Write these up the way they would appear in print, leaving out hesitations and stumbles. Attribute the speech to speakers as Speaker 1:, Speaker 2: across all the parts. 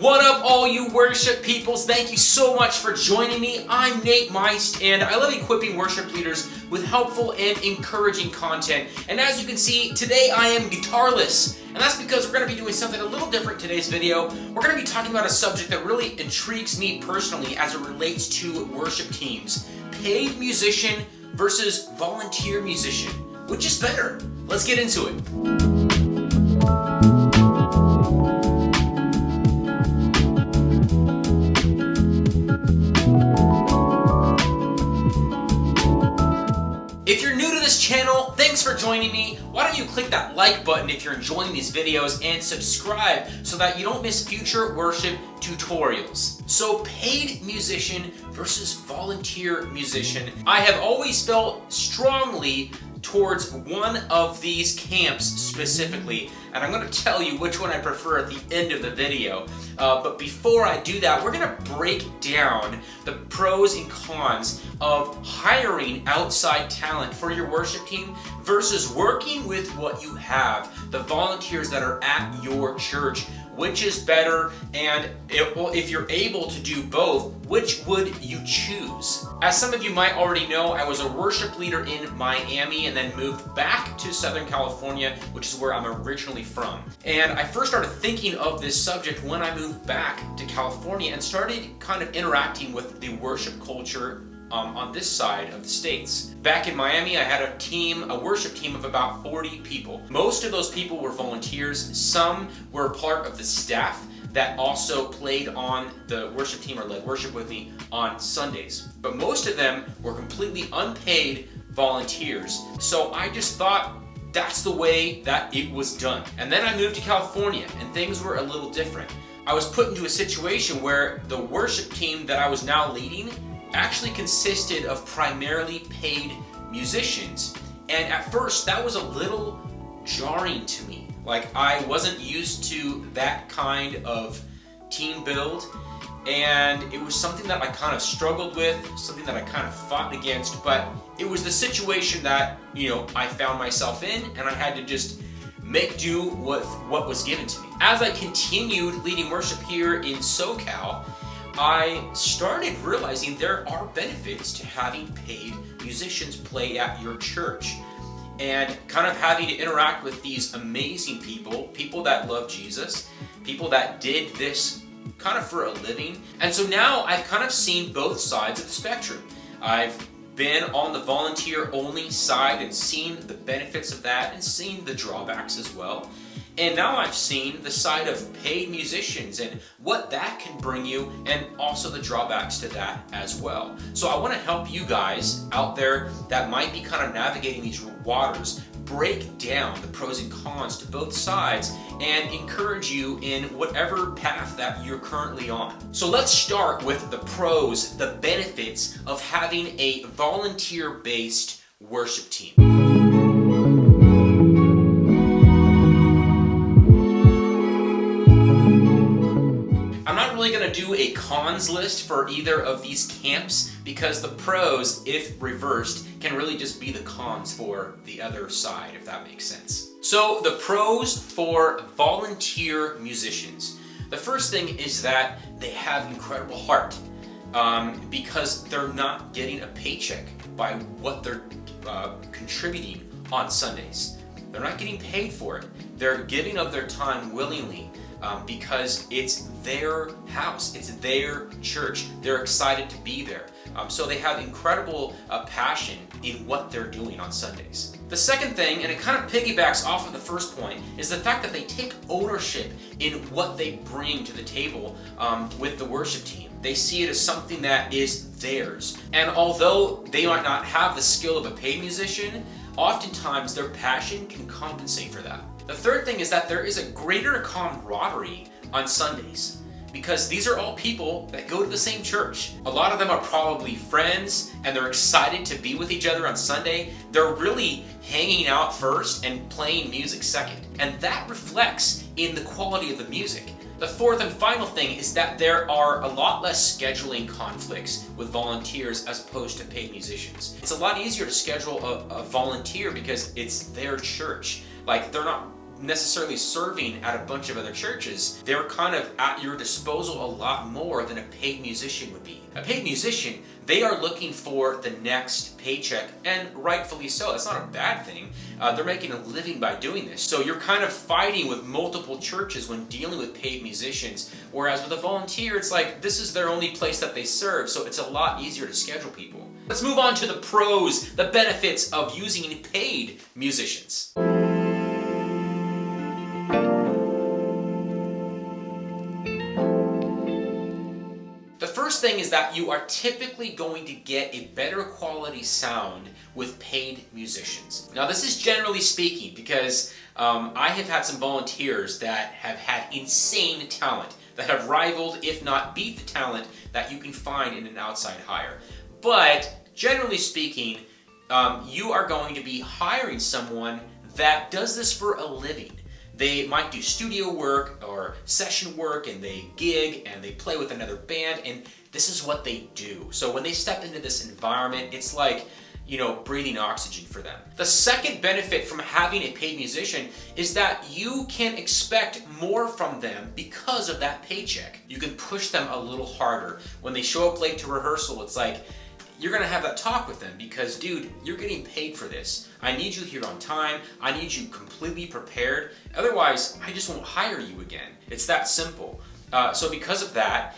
Speaker 1: What up, all you worship peoples? Thank you so much for joining me. I'm Nate Meist, and I love equipping worship leaders with helpful and encouraging content. And as you can see, today I am guitarless. And that's because we're going to be doing something a little different in today's video. We're going to be talking about a subject that really intrigues me personally as it relates to worship teams. Paid musician versus volunteer musician. Which is better? Let's get into it. If you're new to this channel, thanks for joining me. Why don't you click that like button if you're enjoying these videos and subscribe so that you don't miss future worship tutorials. So, paid musician versus volunteer musician. I have always felt strongly towards one of these camps specifically, and I'm going to tell you which one I prefer at the end of the video. But before I do that, we're going to break down the pros and cons of hiring outside talent for your worship team versus working with what you have, the volunteers that are at your church. Which is better, and if you're able to do both, which would you choose? As some of you might already know, I was a worship leader in Miami and then moved back to Southern California, which is where I'm originally from. And I first started thinking of this subject when I moved back to California and started kind of interacting with the worship culture on this side of the States. Back in Miami, I had a worship team of about 40 people. Most of those people were volunteers. Some were part of the staff that also played on the worship team or led worship with me on Sundays. But most of them were completely unpaid volunteers. So I just thought that's the way that it was done. And then I moved to California and things were a little different. I was put into a situation where the worship team that I was now leading actually consisted of primarily paid musicians. And at first, that was a little jarring to me. Like, I wasn't used to that kind of team build, and it was something that I kind of struggled with, something that I kind of fought against, but it was the situation that, I found myself in, and I had to just make do with what was given to me. As I continued leading worship here in SoCal, I started realizing there are benefits to having paid musicians play at your church and kind of having to interact with these amazing people that love Jesus, people that did this kind of for a living. And so now I've kind of seen both sides of the spectrum. I've been on the volunteer only side and seen the benefits of that and seen the drawbacks as well. And now I've seen the side of paid musicians and what that can bring you and also the drawbacks to that as well. So I want to help you guys out there that might be kind of navigating these waters, break down the pros and cons to both sides and encourage you in whatever path that you're currently on. So let's start with the pros, the benefits of having a volunteer-based worship team. Going to do a cons list for either of these camps because the pros, if reversed, can really just be the cons for the other side, if that makes sense. So the pros for volunteer musicians. The first thing is that they have incredible heart because they're not getting a paycheck by what they're contributing on Sundays. They're not getting paid for it. They're giving up their time willingly. Because it's their house, it's their church. They're excited to be there. So they have incredible passion in what they're doing on Sundays. The second thing, and it kind of piggybacks off of the first point, is the fact that they take ownership in what they bring to the table with the worship team. They see it as something that is theirs. And although they might not have the skill of a paid musician, oftentimes their passion can compensate for that. The third thing is that there is a greater camaraderie on Sundays because these are all people that go to the same church. A lot of them are probably friends and they're excited to be with each other on Sunday. They're really hanging out first and playing music second. And that reflects in the quality of the music. The fourth and final thing is that there are a lot less scheduling conflicts with volunteers as opposed to paid musicians. It's a lot easier to schedule a volunteer because it's their church. Like, they're not necessarily serving at a bunch of other churches. They're kind of at your disposal a lot more than a paid musician would be. A paid musician, they are looking for the next paycheck, and rightfully so. That's not a bad thing. They're making a living by doing this. So you're kind of fighting with multiple churches when dealing with paid musicians, whereas with a volunteer, it's like this is their only place that they serve, so it's a lot easier to schedule people. Let's move on to the pros, the benefits of using paid musicians. First thing is that you are typically going to get a better quality sound with paid musicians. Now this is generally speaking because I have had some volunteers that have had insane talent, that have rivaled, if not beat, the talent that you can find in an outside hire. But generally speaking, you are going to be hiring someone that does this for a living. They might do studio work or session work, and they gig and they play with another band, and this is what they do. So when they step into this environment, it's like, you know, breathing oxygen for them. The second benefit from having a paid musician is that you can expect more from them because of that paycheck. You can push them a little harder. When they show up late to rehearsal, it's like, you're gonna have that talk with them because, dude, you're getting paid for this. I need you here on time. I need you completely prepared. Otherwise, I just won't hire you again. It's that simple. So because of that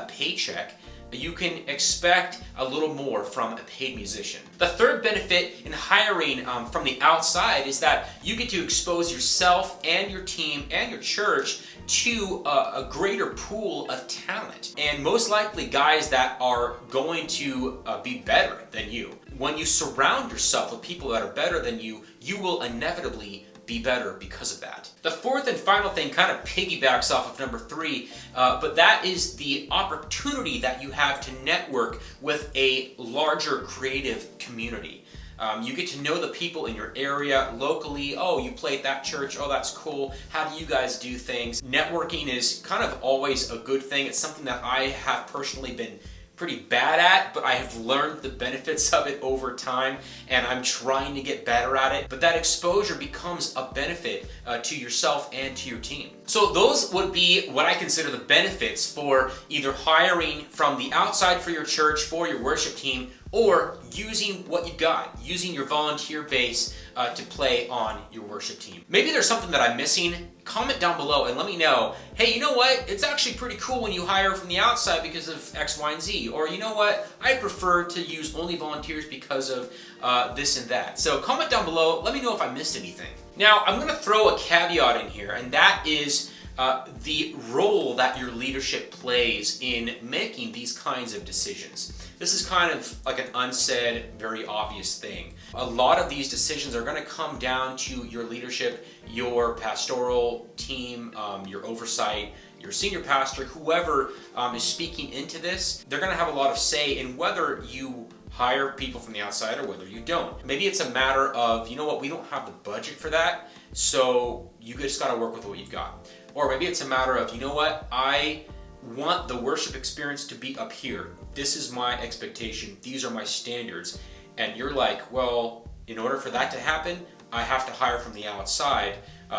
Speaker 1: paycheck, you can expect a little more from a paid musician. The third benefit in hiring from the outside is that you get to expose yourself and your team and your church to a greater pool of talent, and most likely guys that are going to be better than you. When you surround yourself with people that are better than you, you will inevitably be better because of that. The fourth and final thing kind of piggybacks off of number 3, but that is the opportunity that you have to network with a larger creative community. You get to know the people in your area locally. Oh, you play at that church. Oh, that's cool. How do you guys do things? Networking is kind of always a good thing. It's something that I have personally been pretty bad at, but I have learned the benefits of it over time, and I'm trying to get better at it. But that exposure becomes a benefit to yourself and to your team. So those would be what I consider the benefits for either hiring from the outside for your church, for your worship team, or using what you've got, using your volunteer base to play on your worship team. Maybe there's something that I'm missing. Comment down below and let me know, hey, you know what? It's actually pretty cool when you hire from the outside because of X, Y, and Z. Or you know what? I prefer to use only volunteers because of this and that. So comment down below. Let me know if I missed anything. Now, I'm going to throw a caveat in here, and that is the role that your leadership plays in making these kinds of decisions. This is kind of like an unsaid, very obvious thing. A lot of these decisions are going to come down to your leadership, your pastoral team, your oversight, your senior pastor, whoever is speaking into this. They're going to have a lot of say in whether you hire people from the outside or whether you don't. Maybe it's a matter of, you know what, we don't have the budget for that, so you just got to work with what you've got. Or maybe it's a matter of, you know what, I want the worship experience to be up here. This is my expectation. These are my standards. And you're like, well, in order for that to happen, I have to hire from the outside.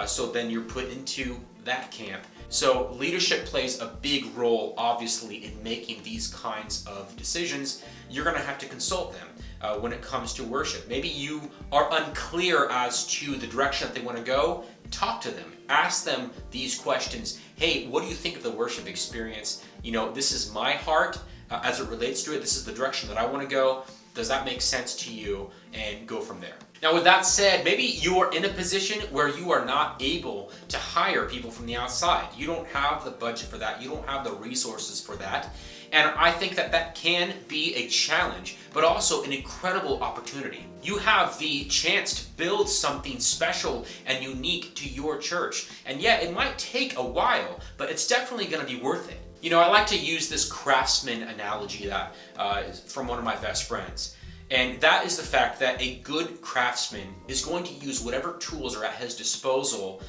Speaker 1: So then you're put into that camp. So leadership plays a big role, obviously, in making these kinds of decisions. You're going to have to consult them when it comes to worship. Maybe you are unclear as to the direction that they want to go. Talk to them. Ask them these questions. Hey, what do you think of the worship experience? You know, this is my heart as it relates to it. This is the direction that I want to go. Does that make sense to you? And go from there. Now, with that said, maybe you are in a position where you are not able to hire people from the outside. You don't have the budget for that. You don't have the resources for that. And I think that that can be a challenge, but also an incredible opportunity. You have the chance to build something special and unique to your church. And yeah, it might take a while, but it's definitely going to be worth it. You know, I like to use this craftsman analogy that is from one of my best friends. And that is the fact that a good craftsman is going to use whatever tools are at his disposal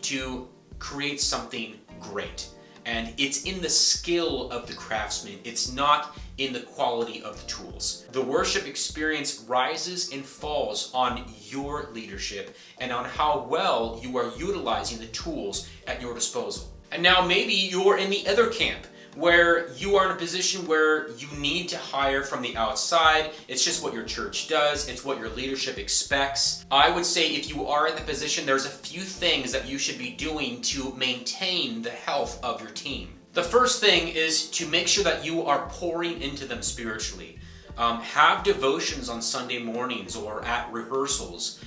Speaker 1: to create something great. And it's in the skill of the craftsman. It's not in the quality of the tools. The worship experience rises and falls on your leadership and on how well you are utilizing the tools at your disposal. And now maybe you're in the other camp, where you are in a position where you need to hire from the outside. It's just what your church does. It's what your leadership expects. I would say if you are in the position, there's a few things that you should be doing to maintain the health of your team. The first thing is to make sure that you are pouring into them spiritually. Have devotions on Sunday mornings or at rehearsals.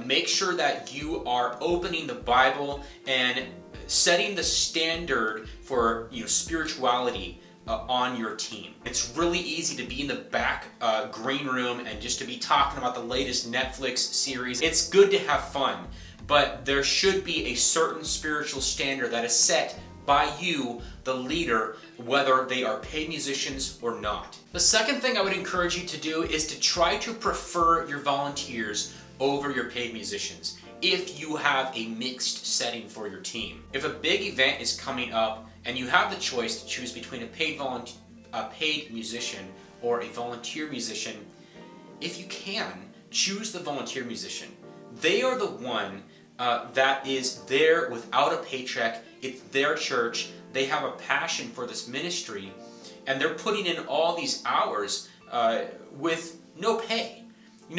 Speaker 1: Make sure that you are opening the Bible and setting the standard for spirituality on your team. It's really easy to be in the back green room and just to be talking about the latest Netflix series. It's good to have fun, but there should be a certain spiritual standard that is set by you, the leader, whether they are paid musicians or not. The second thing I would encourage you to do is to try to prefer your volunteers over your paid musicians if you have a mixed setting for your team. If a big event is coming up and you have the choice to choose between a paid musician or a volunteer musician, if you can, choose the volunteer musician. They are the one that is there without a paycheck. It's their church. They have a passion for this ministry, and they're putting in all these hours with no pay.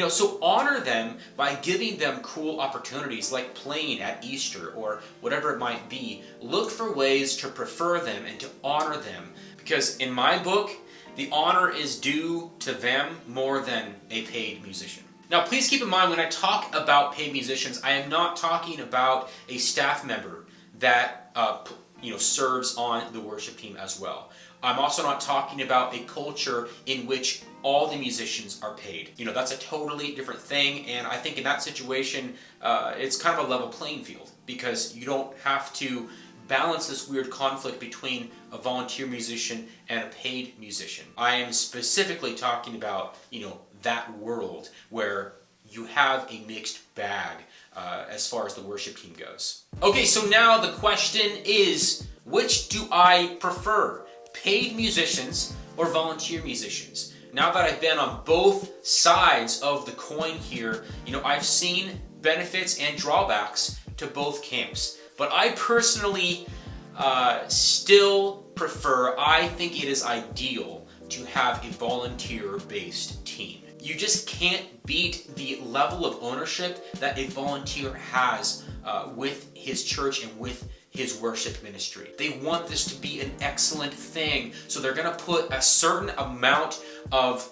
Speaker 1: So honor them by giving them cool opportunities like playing at Easter or whatever it might be. Look for ways to prefer them and to honor them, because in my book, the honor is due to them more than a paid musician. Now, please keep in mind when I talk about paid musicians, I am not talking about a staff member that serves on the worship team as well. I'm also not talking about a culture in which all the musicians are paid. That's a totally different thing, and I think in that situation, it's kind of a level playing field, because you don't have to balance this weird conflict between a volunteer musician and a paid musician. I am specifically talking about, that world where you have a mixed bag as far as the worship team goes. Okay, so now the question is, which do I prefer? Paid musicians or volunteer musicians? Now that I've been on both sides of the coin here, I've seen benefits and drawbacks to both camps. But I personally still prefer, I think it is ideal to have a volunteer-based team. You just can't beat the level of ownership that a volunteer has with his church and with his worship ministry. They want this to be an excellent thing, so they're going to put a certain amount of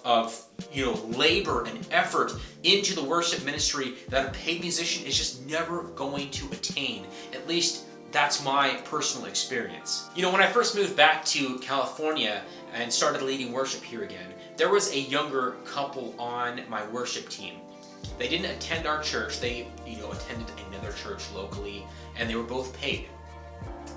Speaker 1: labor and effort into the worship ministry that a paid musician is just never going to attain. At least that's my personal experience. When I first moved back to California and started leading worship here again, there was a younger couple on my worship team. They didn't attend our church. They, attended another church locally, and they were both paid.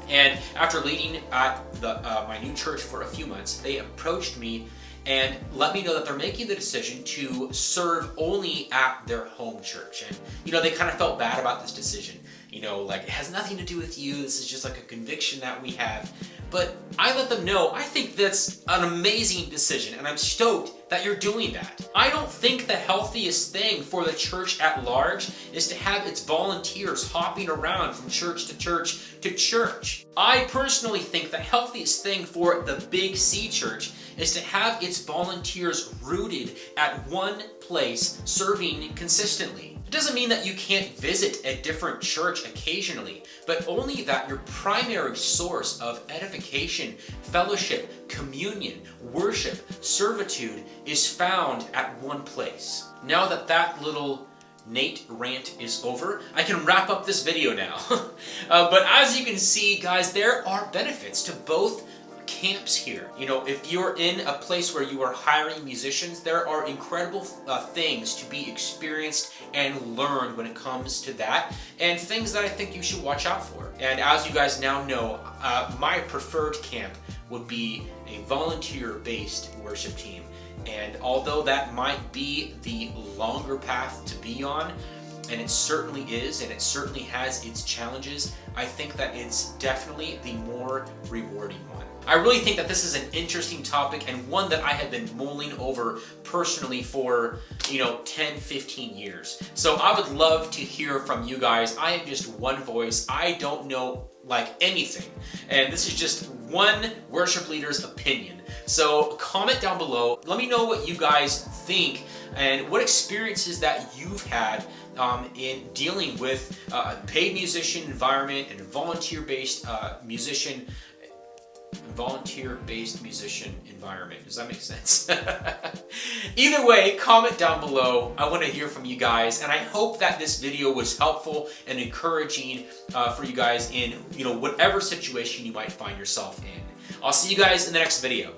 Speaker 1: And after leading at my new church for a few months, they approached me and let me know that they're making the decision to serve only at their home church. And, they kind of felt bad about this decision. Like, it has nothing to do with you. This is just like a conviction that we have. But I let them know, I think that's an amazing decision, and I'm stoked that you're doing that. I don't think the healthiest thing for the church at large is to have its volunteers hopping around from church to church to church. I personally think the healthiest thing for the Big C church is to have its volunteers rooted at one place, serving consistently. It doesn't mean that you can't visit a different church occasionally, but only that your primary source of edification, fellowship, communion, worship, servitude is found at one place. Now that that little Nate rant is over, I can wrap up this video now. But as you can see, guys, there are benefits to both camps here. If you're in a place where you are hiring musicians, there are incredible things to be experienced and learned when it comes to that, and things that I think you should watch out for. And as you guys now know, my preferred camp would be a volunteer-based worship team. And although that might be the longer path to be on, and it certainly is, and it certainly has its challenges, I think that it's definitely the more rewarding one. I really think that this is an interesting topic and one that I have been mulling over personally for, 10, 15 years. So I would love to hear from you guys. I am just one voice. I don't know like anything. And this is just one worship leader's opinion. So comment down below. Let me know what you guys think and what experiences that you've had in dealing with paid musician environment and volunteer-based musician environment. Does that make sense? Either way, comment down below. I want to hear from you guys, and I hope that this video was helpful and encouraging for you guys in whatever situation you might find yourself in. I'll see you guys in the next video.